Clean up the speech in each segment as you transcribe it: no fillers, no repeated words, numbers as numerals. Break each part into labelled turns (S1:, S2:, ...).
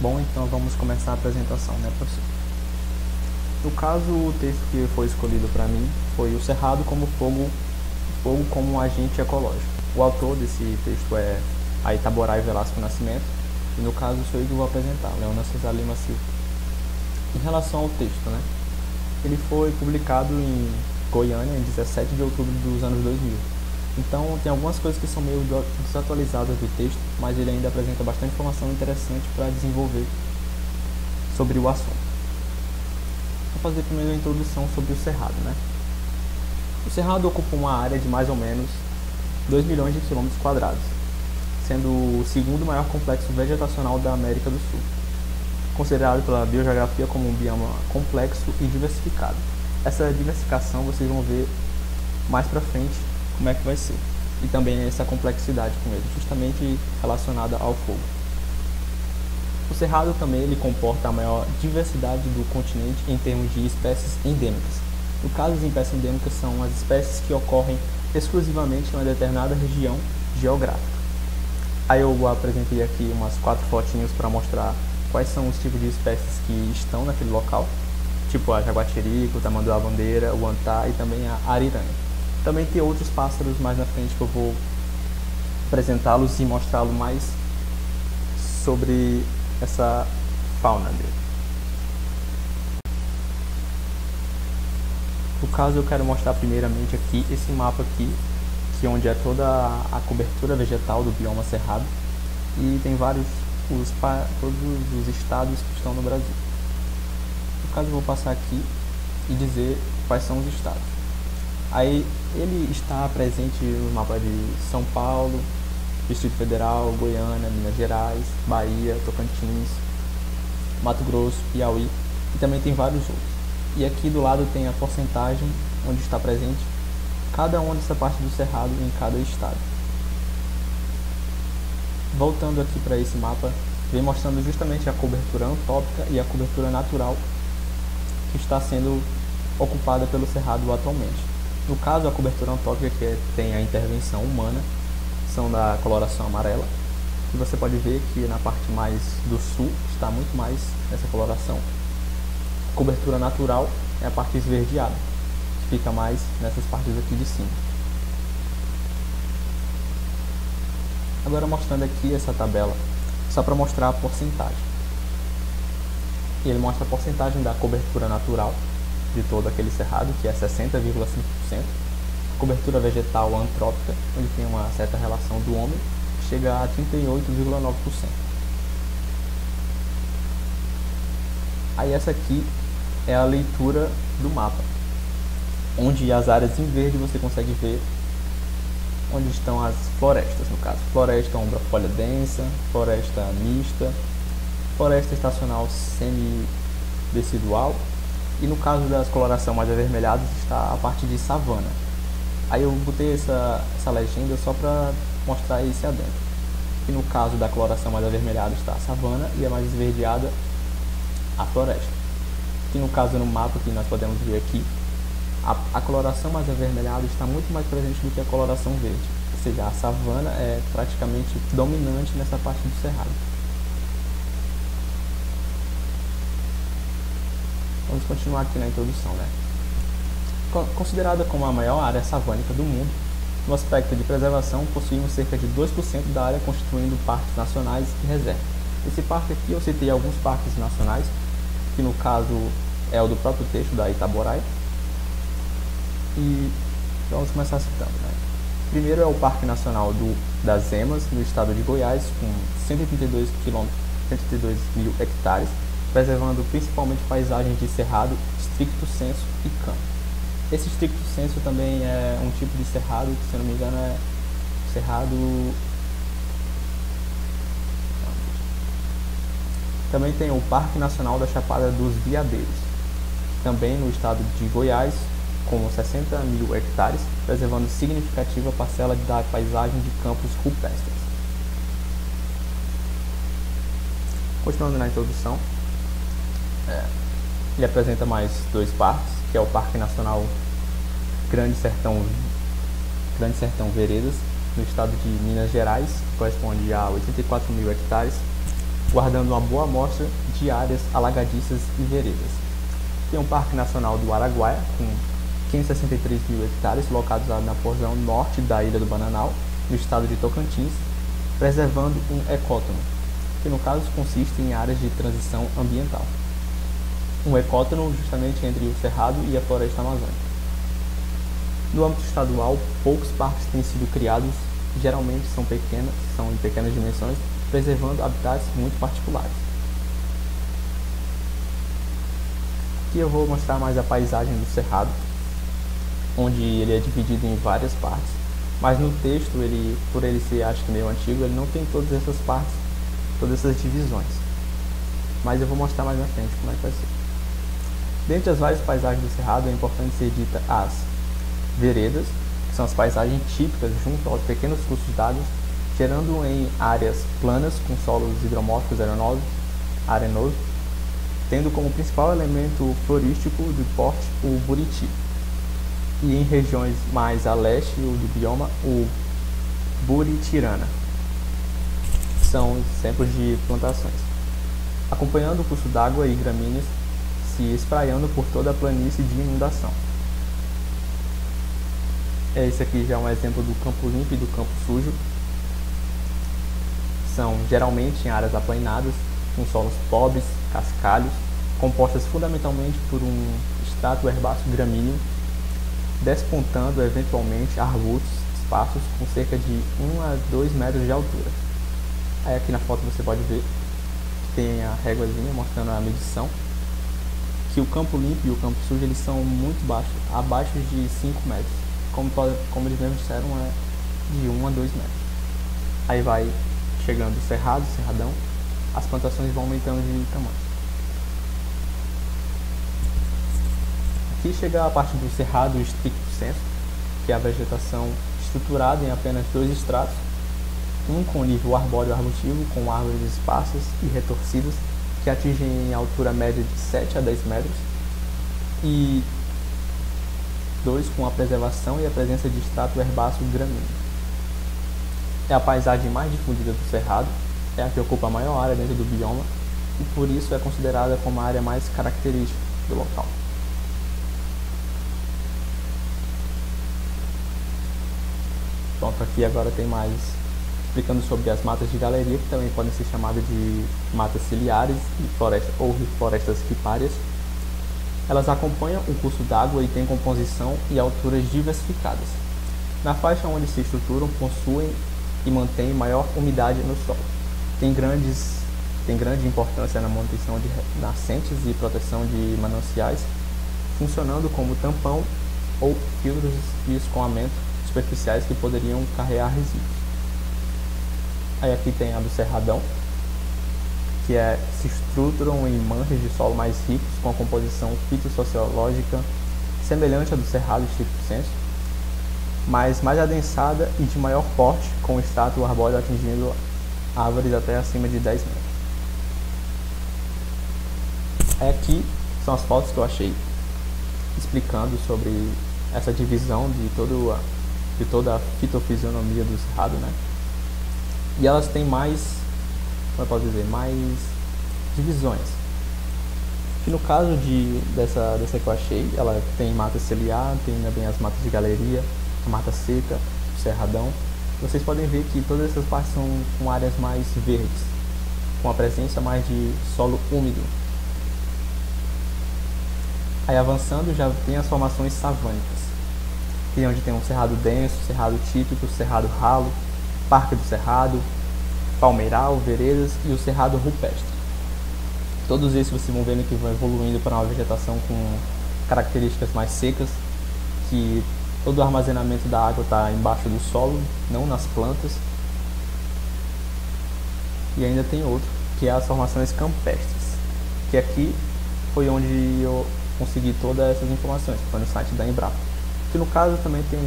S1: Bom, então vamos começar a apresentação, né, professor? No caso, o texto que foi escolhido para mim foi O Cerrado como Fogo como um Agente Ecológico. O autor desse texto é a Itaboraí Velasco Nascimento, e no caso sou eu que vou apresentar, Leona Cesar Lima Silva. Em relação ao texto, né, ele foi publicado em Goiânia em 17 de outubro dos anos 2000. Então tem algumas coisas que são meio desatualizadas do texto, mas ele ainda apresenta bastante informação interessante para desenvolver sobre o assunto. Vou fazer primeiro a introdução sobre o Cerrado, né? O Cerrado ocupa uma área de mais ou menos 2 milhões de quilômetros quadrados, sendo o segundo maior complexo vegetacional da América do Sul, considerado pela biogeografia como um bioma complexo e diversificado. Essa diversificação vocês vão ver mais pra frente como é que vai ser, e também essa complexidade com ele, justamente relacionada ao fogo. O Cerrado também ele comporta a maior diversidade do continente em termos de espécies endêmicas. No caso, as espécies endêmicas são as espécies que ocorrem exclusivamente em uma determinada região geográfica. Aí eu apresentei aqui umas 4 fotinhos para mostrar quais são os tipos de espécies que estão naquele local, tipo a jaguatirica, o tamanduá-bandeira, o antá e também a ariranha. Também tem outros pássaros mais na frente que eu vou apresentá-los e mostrá-lo mais sobre essa fauna dele. No caso, eu quero mostrar primeiramente aqui esse mapa aqui, que é onde é toda a cobertura vegetal do bioma cerrado, e tem todos os estados que estão no Brasil. No caso, eu vou passar aqui e dizer quais são os estados. Aí ele está presente no mapa de São Paulo, Distrito Federal, Goiânia, Minas Gerais, Bahia, Tocantins, Mato Grosso, Piauí, e também tem vários outros. E aqui do lado tem a porcentagem onde está presente cada uma dessa parte do cerrado em cada estado. Voltando aqui para esse mapa, vem mostrando justamente a cobertura antrópica e a cobertura natural que está sendo ocupada pelo cerrado atualmente. No caso, a cobertura antrópica, que tem a intervenção humana, são da coloração amarela, e você pode ver que na parte mais do sul está muito mais essa coloração. A cobertura natural é a parte esverdeada, que fica mais nessas partes aqui de cima. Agora mostrando aqui essa tabela, só para mostrar a porcentagem. Ele mostra a porcentagem da cobertura natural de todo aquele cerrado, que é 60,5%. A cobertura vegetal antrópica, onde tem uma certa relação do homem, chega a 38,9%. Aí essa aqui é a leitura do mapa, onde as áreas em verde você consegue ver onde estão as florestas, no caso. Floresta ombra-folha densa, floresta mista, floresta estacional semi-decidual, e no caso das coloração mais avermelhadas está a parte de savana. Aí eu botei essa legenda só para mostrar esse adentro. E no caso da coloração mais avermelhada está a savana e a mais esverdeada a floresta. E no caso no mapa que nós podemos ver aqui, a coloração mais avermelhada está muito mais presente do que a coloração verde. Ou seja, a savana é praticamente dominante nessa parte do cerrado. Vamos continuar aqui na introdução, né? Considerada como a maior área savânica do mundo, no aspecto de preservação, possuímos cerca de 2% da área constituindo parques nacionais e reservas. Esse parque aqui eu citei alguns parques nacionais, que no caso é o do próprio texto da Itaboraí. E vamos começar citando, né? Primeiro é o Parque Nacional das Emas, no estado de Goiás, com 132 mil hectares, preservando principalmente paisagens de cerrado, stricto sensu e campo. Esse stricto sensu também é um tipo de cerrado que, se eu não me engano, é cerrado... Também tem o Parque Nacional da Chapada dos Veadeiros, também no estado de Goiás, com 60 mil hectares, preservando significativa parcela da paisagem de campos rupestres. Continuando na introdução, ele apresenta mais 2 parques, que é o Parque Nacional Grande Sertão Veredas, no estado de Minas Gerais, que corresponde a 84 mil hectares, guardando uma boa amostra de áreas alagadiças e veredas. Tem o Parque Nacional do Araguaia, com 563 mil hectares, localizado na porção norte da Ilha do Bananal, no estado de Tocantins, preservando um ecótono, que no caso consiste em áreas de transição ambiental. Um ecótono justamente entre o Cerrado e a floresta amazônica. No âmbito estadual, poucos parques têm sido criados, geralmente são em pequenas dimensões, preservando habitats muito particulares. Aqui eu vou mostrar mais a paisagem do Cerrado, onde ele é dividido em várias partes, mas no texto, por ele ser acho que meio antigo, ele não tem todas essas partes, todas essas divisões. Mas eu vou mostrar mais na frente como é que vai ser. Dentre as várias paisagens do Cerrado, é importante ser dita as veredas, que são as paisagens típicas junto aos pequenos cursos d'água, gerando em áreas planas com solos hidromórficos arenosos, tendo como principal elemento florístico do porte o buriti, e em regiões mais a leste do bioma o buritirana. São exemplos de plantações, acompanhando o curso d'água e gramíneas se espraiando por toda a planície de inundação. Esse aqui já é um exemplo do campo limpo e do campo sujo. São geralmente em áreas aplainadas, com solos pobres, cascalhos, compostas fundamentalmente por um extrato herbáceo gramíneo, despontando eventualmente arbustos esparsos com cerca de 1 a 2 metros de altura. Aí aqui na foto você pode ver que tem a réguazinha mostrando a medição, que o campo limpo e o campo sujo eles são muito baixos, abaixo de 5 metros. Como eles mesmos disseram, é de 1 a 2 metros. Aí vai chegando o cerrado, cerradão, as plantações vão aumentando de tamanho. Aqui chega a parte do cerrado estricto sensu, que é a vegetação estruturada em apenas 2 estratos, um com nível arbóreo arbustivo, com árvores esparsas e retorcidas, que atingem em altura média de 7 a 10 metros, e 2 com a preservação e a presença de extrato herbáceo gramíneo. É a paisagem mais difundida do cerrado, é a que ocupa a maior área dentro do bioma, e por isso é considerada como a área mais característica do local. Pronto, aqui agora tem mais explicando sobre as matas de galeria, que também podem ser chamadas de matas ciliares ou florestas ripárias. Elas acompanham o curso d'água e têm composição e alturas diversificadas. Na faixa onde se estruturam, possuem e mantêm maior umidade no solo. Tem grande importância na manutenção de nascentes e proteção de mananciais, funcionando como tampão ou filtros de escoamento superficiais que poderiam carregar resíduos. Aí aqui tem a do cerradão, que se estruturam em manchas de solo mais ricos, com a composição fitossociológica semelhante à do cerrado estricto sensu, mas mais adensada e de maior porte, com o extrato arbóreo atingindo árvores até acima de 10 metros. Aí aqui são as fotos que eu achei explicando sobre essa divisão de toda a fitofisionomia do cerrado, né? E elas têm mais divisões. Que no caso dessa que eu achei, ela tem mata ciliar, tem também as matas de galeria, a mata seca, o cerradão. Vocês podem ver que todas essas partes são com áreas mais verdes, com a presença mais de solo úmido. Aí avançando já tem as formações savânicas, que é onde tem um cerrado denso, cerrado típico, cerrado ralo, Parque do Cerrado, palmeiral, veredas e o cerrado rupestre. Todos esses vocês vão vendo que vão evoluindo para uma vegetação com características mais secas, que todo o armazenamento da água está embaixo do solo, não nas plantas. E ainda tem outro, que é as formações campestres, que aqui foi onde eu consegui todas essas informações, que foi no site da Embrapa. Que no caso também tem,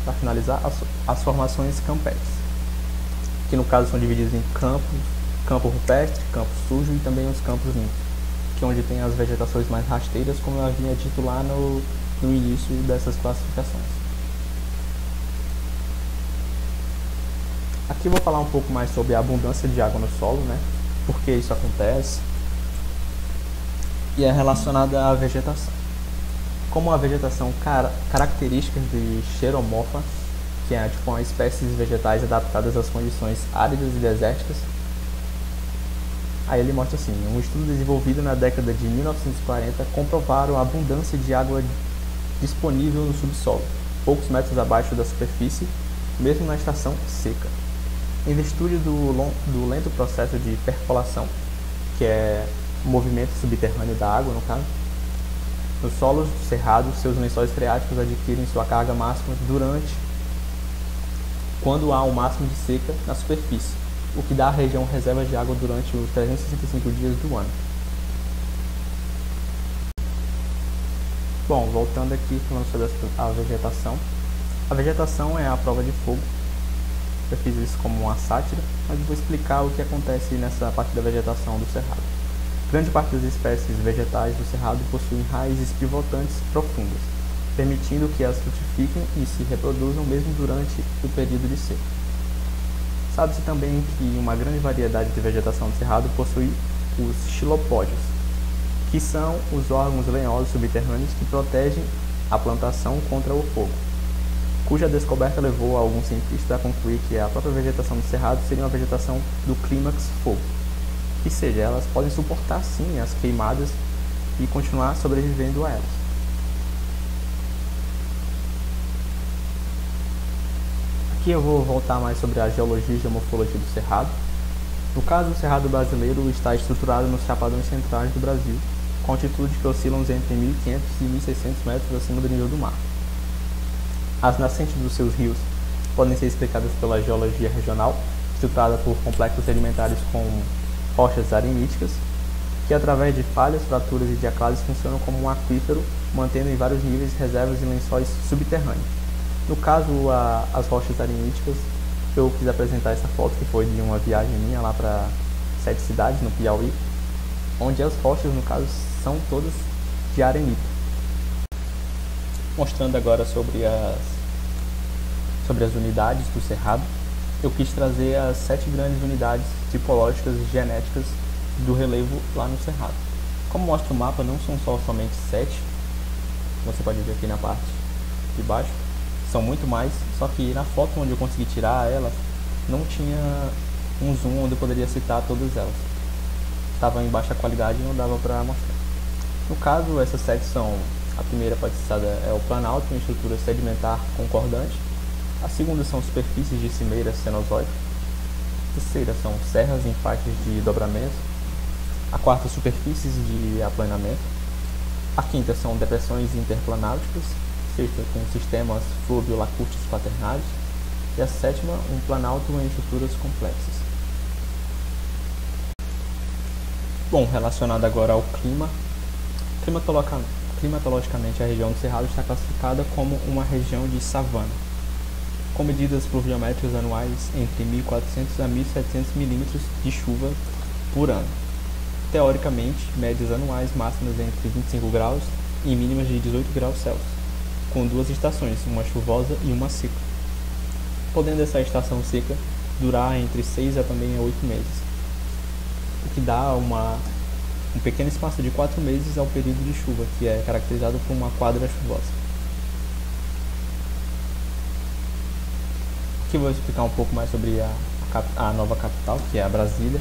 S1: para finalizar, as formações campestres, que no caso são divididos em campo rupestre, campo sujo e também os campos limpos, que é onde tem as vegetações mais rasteiras, como eu havia dito lá no início dessas classificações. Aqui eu vou falar um pouco mais sobre a abundância de água no solo, né? por que isso acontece, e é relacionada à vegetação. Como a vegetação característica de xeromorfa, que é tipo uma espécie de vegetais adaptadas às condições áridas e desérticas. Aí ele mostra assim: um estudo desenvolvido na década de 1940 comprovaram a abundância de água disponível no subsolo, poucos metros abaixo da superfície, mesmo na estação seca. Em virtude do lento processo de percolação, que é o movimento subterrâneo da água, no caso, nos solos do cerrado, seus lençóis freáticos adquirem sua carga máxima quando há um máximo de seca na superfície, o que dá à região reservas de água durante os 365 dias do ano. Bom, voltando aqui, falando sobre a vegetação. A vegetação é a prova de fogo. Eu fiz isso como uma sátira, mas vou explicar o que acontece nessa parte da vegetação do cerrado. Grande parte das espécies vegetais do cerrado possuem raízes pivotantes profundas, permitindo que elas frutifiquem e se reproduzam mesmo durante o período de seca. Sabe-se também que uma grande variedade de vegetação do cerrado possui os xilopódios, que são os órgãos lenhosos subterrâneos que protegem a plantação contra o fogo, cuja descoberta levou alguns cientistas a concluir que a própria vegetação do cerrado seria uma vegetação do clímax fogo, ou seja, elas podem suportar sim as queimadas e continuar sobrevivendo a elas. Aqui eu vou voltar mais sobre a geologia e geomorfologia do cerrado. No caso, o cerrado brasileiro está estruturado nos chapadões centrais do Brasil, com altitude que oscilam entre 1.500 e 1.600 metros acima do nível do mar. As nascentes dos seus rios podem ser explicadas pela geologia regional, estruturada por complexos sedimentares com rochas areníticas, que através de falhas, fraturas e diaclases funcionam como um aquífero, mantendo em vários níveis reservas e lençóis subterrâneos. No caso, as rochas areníticas, eu quis apresentar essa foto que foi de uma viagem minha lá para 7 cidades no Piauí, onde as rochas, no caso, são todas de arenito. Mostrando agora sobre as unidades do cerrado, eu quis trazer as 7 grandes unidades tipológicas e genéticas do relevo lá no cerrado. Como mostra o mapa, não são somente 7, você pode ver aqui na parte de baixo, são muito mais, só que na foto onde eu consegui tirar elas, não tinha um zoom onde eu poderia citar todas elas. Estava em baixa qualidade e não dava para mostrar. No caso, essas 7 são: a primeira pode ser citada é o planalto, uma estrutura sedimentar concordante. A segunda são superfícies de cimeiras cenozoicas. A terceira são serras em faixas de dobramento. A quarta, superfícies de aplanamento. A quinta são depressões interplanáuticas. Sexta, com sistemas fluvio-lacustres quaternários. E a sétima, um planalto em estruturas complexas. Bom, relacionado agora ao clima. Climatologicamente, a região do Cerrado está classificada como uma região de savana, com medidas pluviométricas anuais entre 1.400 a 1.700 milímetros de chuva por ano. Teoricamente, médias anuais máximas entre 25 graus e mínimas de 18 graus Celsius, com 2 estações, uma chuvosa e uma seca, podendo essa estação seca durar entre 6 a também 8 meses, o que dá um pequeno espaço de 4 meses ao período de chuva, que é caracterizado por uma quadra chuvosa. Aqui eu vou explicar um pouco mais sobre a nova capital, que é a Brasília,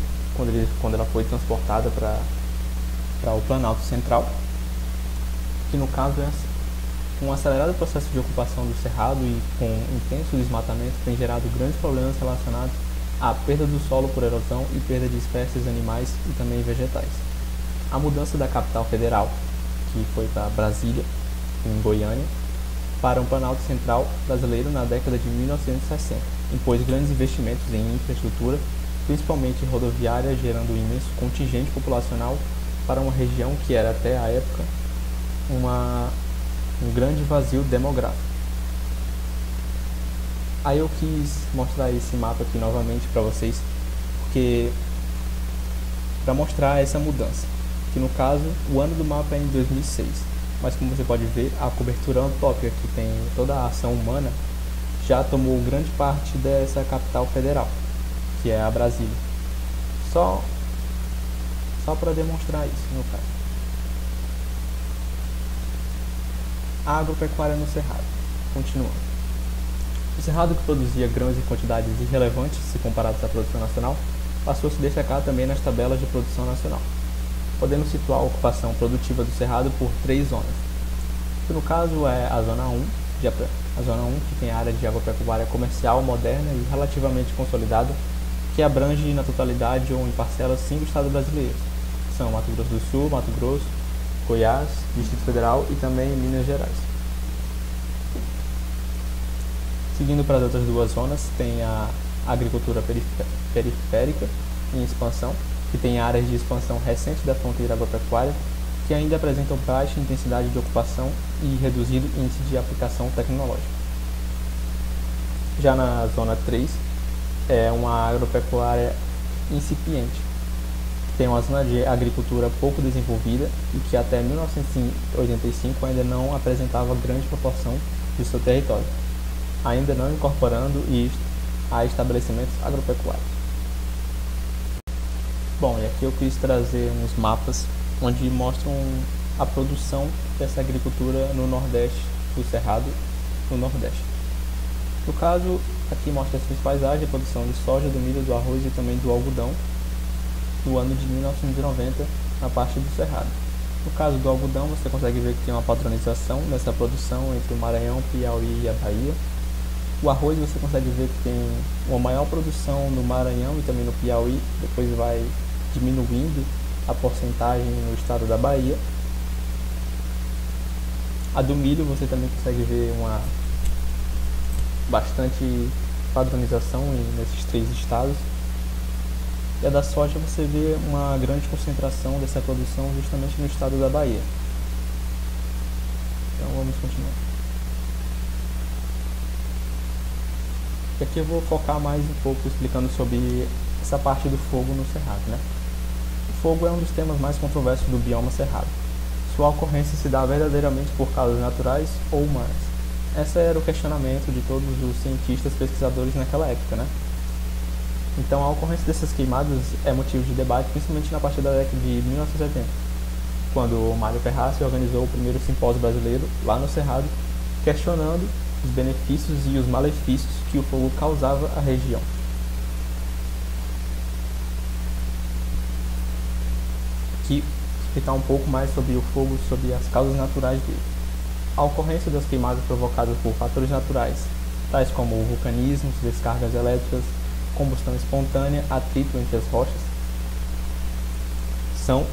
S1: quando ela foi transportada para o Planalto Central, que no caso é assim. Um acelerado processo de ocupação do cerrado e com intenso desmatamento tem gerado grandes problemas relacionados à perda do solo por erosão e perda de espécies animais e também vegetais. A mudança da capital federal, que foi para Brasília, em Goiânia, para um Planalto Central brasileiro na década de 1960, impôs grandes investimentos em infraestrutura, principalmente rodoviária, gerando um imenso contingente populacional para uma região que era até a época um grande vazio demográfico. Aí eu quis mostrar esse mapa aqui novamente para vocês, porque para mostrar essa mudança, que no caso o ano do mapa é em 2006, mas como você pode ver, a cobertura antropica, que tem toda a ação humana, já tomou grande parte dessa capital federal, que é a Brasília. Só só para demonstrar isso no caso. A agropecuária no Cerrado. Continuando. O Cerrado, que produzia grãos em quantidades irrelevantes se comparados à produção nacional, passou a se destacar também nas tabelas de produção nacional, podendo situar a ocupação produtiva do Cerrado por 3 zonas, que no caso é a Zona 1, que tem área de agropecuária comercial moderna e relativamente consolidada, que abrange na totalidade ou em parcelas 5 estados brasileiros, que são Mato Grosso do Sul, Mato Grosso, Goiás, Distrito Federal e também Minas Gerais. Seguindo para as outras 2 zonas, tem a agricultura periférica em expansão, que tem áreas de expansão recente da fronteira agropecuária, que ainda apresentam baixa intensidade de ocupação e reduzido índice de aplicação tecnológica. Já na zona 3, é uma agropecuária incipiente, que tem uma zona de agricultura pouco desenvolvida e que até 1985 ainda não apresentava grande proporção de seu território, ainda não incorporando a estabelecimentos agropecuários. Bom, e aqui eu quis trazer uns mapas onde mostram a produção dessa agricultura no Nordeste, do Cerrado, no Nordeste. No caso, aqui mostra as principais áreas de produção de soja, do milho, do arroz e também do algodão no ano de 1990 na parte do Cerrado. No caso do algodão, você consegue ver que tem uma padronização nessa produção entre o Maranhão, Piauí e a Bahia. O arroz você consegue ver que tem uma maior produção no Maranhão e também no Piauí, depois vai diminuindo a porcentagem no estado da Bahia. A do milho você também consegue ver uma bastante padronização nesses 3 estados. E a da soja você vê uma grande concentração dessa produção justamente no estado da Bahia. Então vamos continuar. E aqui eu vou focar mais um pouco explicando sobre essa parte do fogo no Cerrado, né? O fogo é um dos temas mais controversos do bioma Cerrado. Sua ocorrência se dá verdadeiramente por causas naturais ou humanas. Esse era o questionamento de todos os cientistas pesquisadores naquela época, né? Então a ocorrência dessas queimadas é motivo de debate, principalmente na partir da década de 1970, quando o Mário Ferraz organizou o primeiro simpósio brasileiro lá no Cerrado, questionando os benefícios e os malefícios que o fogo causava à região. Aqui explicar um pouco mais sobre o fogo, sobre as causas naturais dele. A ocorrência das queimadas provocadas por fatores naturais, tais como o vulcanismo, descargas elétricas, combustão espontânea, atrito entre as rochas, são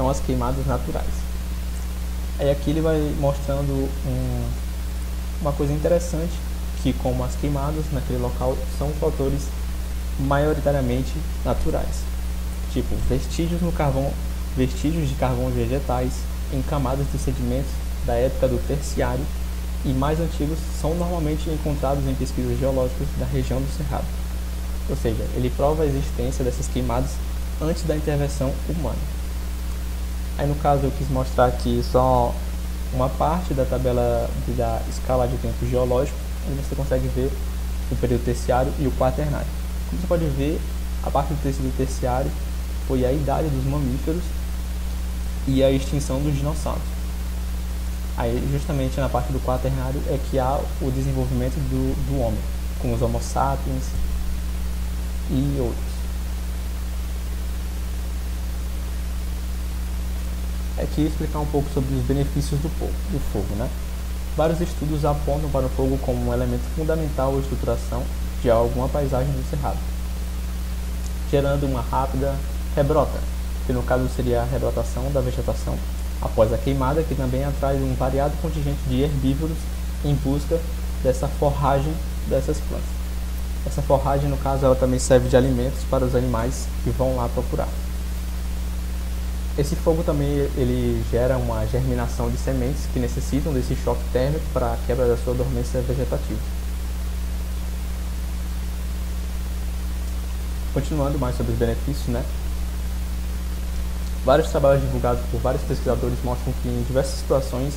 S1: as queimadas naturais. Aí aqui ele vai mostrando uma coisa interessante, que como as queimadas naquele local são fatores maioritariamente naturais, tipo vestígios de carvões vegetais em camadas de sedimentos da época do Terciário e mais antigos são normalmente encontrados em pesquisas geológicas da região do Cerrado. Ou seja, ele prova a existência dessas queimadas antes da intervenção humana. Aí no caso eu quis mostrar aqui só uma parte da tabela da escala de tempo geológico, onde você consegue ver o período terciário e o quaternário. Como você pode ver, a parte do tecido terciário foi a idade dos mamíferos e a extinção dos dinossauros. Aí justamente na parte do quaternário é que há o desenvolvimento do homem, com os Homo sapiens e outros. Aqui explicar um pouco sobre os benefícios do fogo, né? Vários estudos apontam para o fogo como um elemento fundamental à estruturação de alguma paisagem do Cerrado, gerando uma rápida rebrota, que no caso seria a rebrotação da vegetação após a queimada, que também atrai um variado contingente de herbívoros em busca dessa forragem dessas plantas. Essa forragem, no caso, ela também serve de alimentos para os animais que vão lá procurar. Esse fogo também ele gera uma germinação de sementes que necessitam desse choque térmico para a quebra da sua dormência vegetativa. Continuando mais sobre os benefícios, né? Vários trabalhos divulgados por vários pesquisadores mostram que em diversas situações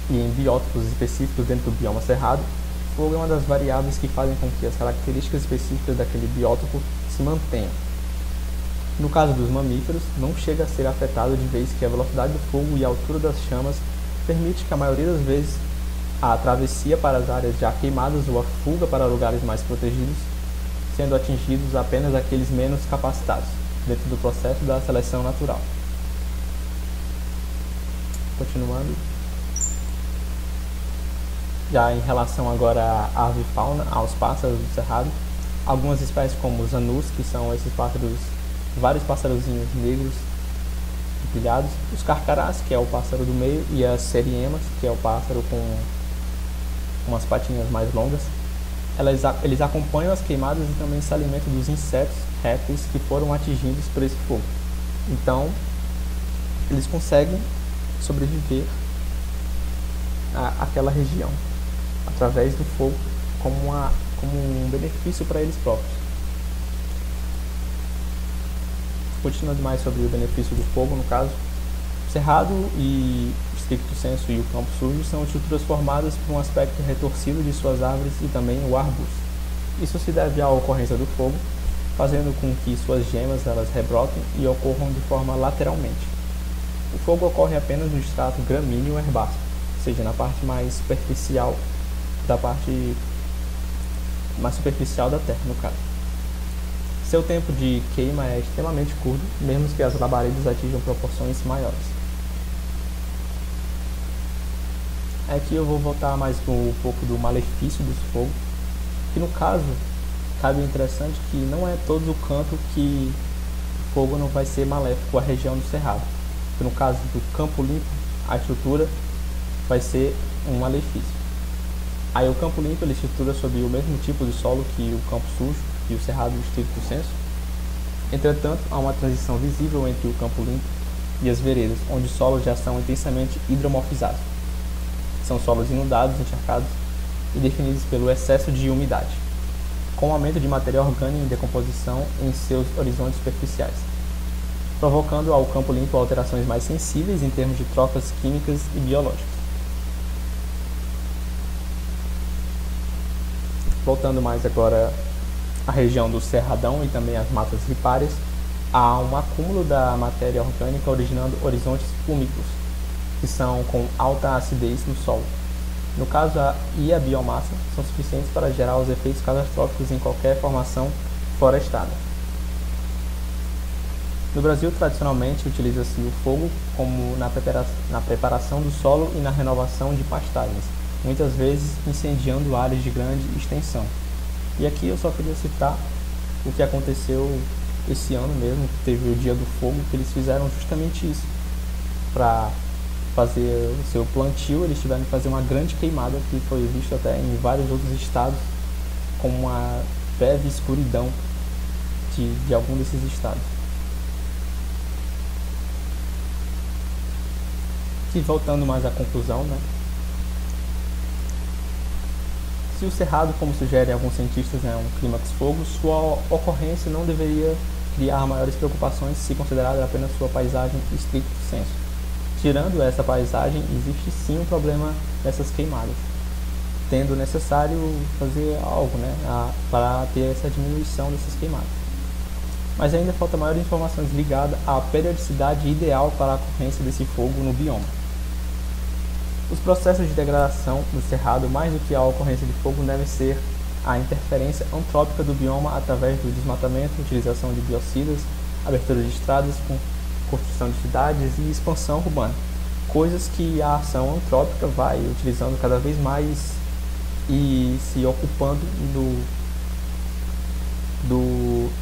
S1: e em biótopos específicos dentro do bioma cerrado, o fogo é uma das variáveis que fazem com que as características específicas daquele biótopo se mantenham. No caso dos mamíferos, não chega a ser afetado de vez que a velocidade do fogo e a altura das chamas permite que a maioria das vezes a travessia para as áreas já queimadas ou a fuga para lugares mais protegidos, sendo atingidos apenas aqueles menos capacitados, dentro do processo da seleção natural. Continuando. Já em relação agora à avifauna, aos pássaros do cerrado, algumas espécies como os anus, que são esses pássaros, vários pássarozinhos negros empilhados, os carcarás, que é o pássaro do meio, e as seriemas, que é o pássaro com umas patinhas mais longas, eles acompanham as queimadas e também se alimentam dos insetos, répteis que foram atingidos por esse fogo. Então, eles conseguem sobreviver àquela região através do fogo como um benefício para eles próprios. Continuando mais sobre o benefício do fogo, no caso, o cerrado e stricto sensu e o campo sujo são estruturas formadas por um aspecto retorcido de suas árvores e também o arbusto. Isso se deve à ocorrência do fogo, fazendo com que suas gemas elas rebrotem e ocorram de forma lateralmente. O fogo ocorre apenas no estrato gramíneo herbáceo, ou seja, na parte mais superficial da terra, no caso. Seu tempo de queima é extremamente curto, mesmo que as labaredas atinjam proporções maiores. Aqui eu vou voltar mais um pouco do malefício do fogo, que no caso, cabe interessante que não é todo o canto que o fogo não vai ser maléfico à região do cerrado. No caso do campo limpo, a estrutura vai ser um malefício. Aí o campo limpo ele estrutura sob o mesmo tipo de solo que o campo sujo e o cerrado stricto sensu. Entretanto, há uma transição visível entre o campo limpo e as veredas, onde os solos já são intensamente hidromorfizados. São solos inundados, encharcados e definidos pelo excesso de umidade, com aumento de matéria orgânica em decomposição em seus horizontes superficiais, provocando ao campo limpo alterações mais sensíveis em termos de trocas químicas e biológicas. Voltando mais agora à região do cerradão e também às matas ripárias, há um acúmulo da matéria orgânica originando horizontes úmicos, que são com alta acidez no solo. No caso, a biomassa são suficientes para gerar os efeitos catastróficos em qualquer formação florestada. No Brasil, tradicionalmente, utiliza-se o fogo como na preparação do solo e na renovação de pastagens, muitas vezes incendiando áreas de grande extensão. E aqui eu só queria citar o que aconteceu esse ano mesmo, que teve o Dia do Fogo, que eles fizeram justamente isso. Para fazer o seu plantio, eles tiveram que fazer uma grande queimada, que foi visto até em vários outros estados, com uma breve escuridão de algum desses estados. E voltando mais à conclusão, né? Se o cerrado, como sugerem alguns cientistas, é um clímax fogo, sua ocorrência não deveria criar maiores preocupações se considerada apenas sua paisagem stricto sensu. Tirando essa paisagem, existe sim um problema dessas queimadas, tendo necessário fazer algo, né, para ter essa diminuição dessas queimadas. Mas ainda falta maiores informações ligadas à periodicidade ideal para a ocorrência desse fogo no bioma. Os processos de degradação do cerrado, mais do que a ocorrência de fogo, devem ser a interferência antrópica do bioma através do desmatamento, utilização de biocidas, abertura de estradas, construção de cidades e expansão urbana. Coisas que a ação antrópica vai utilizando cada vez mais e se ocupando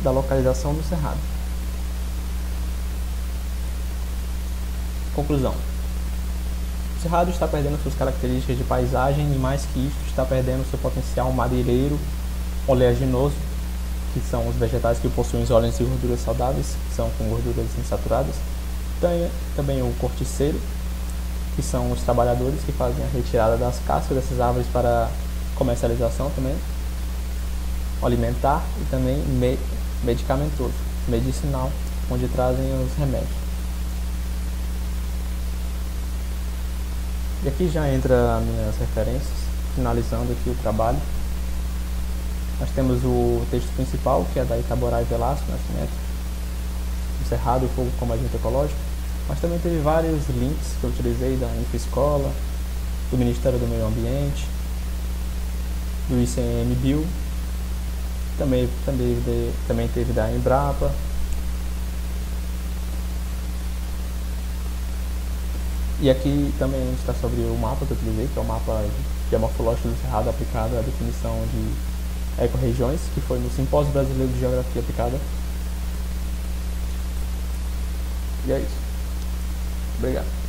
S1: da localização do cerrado. Conclusão. O cerrado está perdendo suas características de paisagem e, mais que isso, está perdendo seu potencial madeireiro, oleaginoso, que são os vegetais que possuem óleos e gorduras saudáveis, que são com gorduras insaturadas. Tem também o corticeiro, que são os trabalhadores que fazem a retirada das cascas dessas árvores para comercialização também, alimentar e também medicamentoso, medicinal, onde trazem os remédios. E aqui já entra as minhas referências, finalizando aqui o trabalho. Nós temos o texto principal, que é da Itaborá e Velasco Nascimento, Cerrado e o Fogo como Agente Ecológico, mas também teve vários links que eu utilizei da InfoEscola, do Ministério do Meio Ambiente, do ICMBio, também teve da Embrapa. E aqui também está sobre o mapa que eu utilizei, que é o mapa geomorfológico do Cerrado aplicado à definição de ecorregiões, que foi no Simpósio Brasileiro de Geografia Aplicada. E é isso. Obrigado.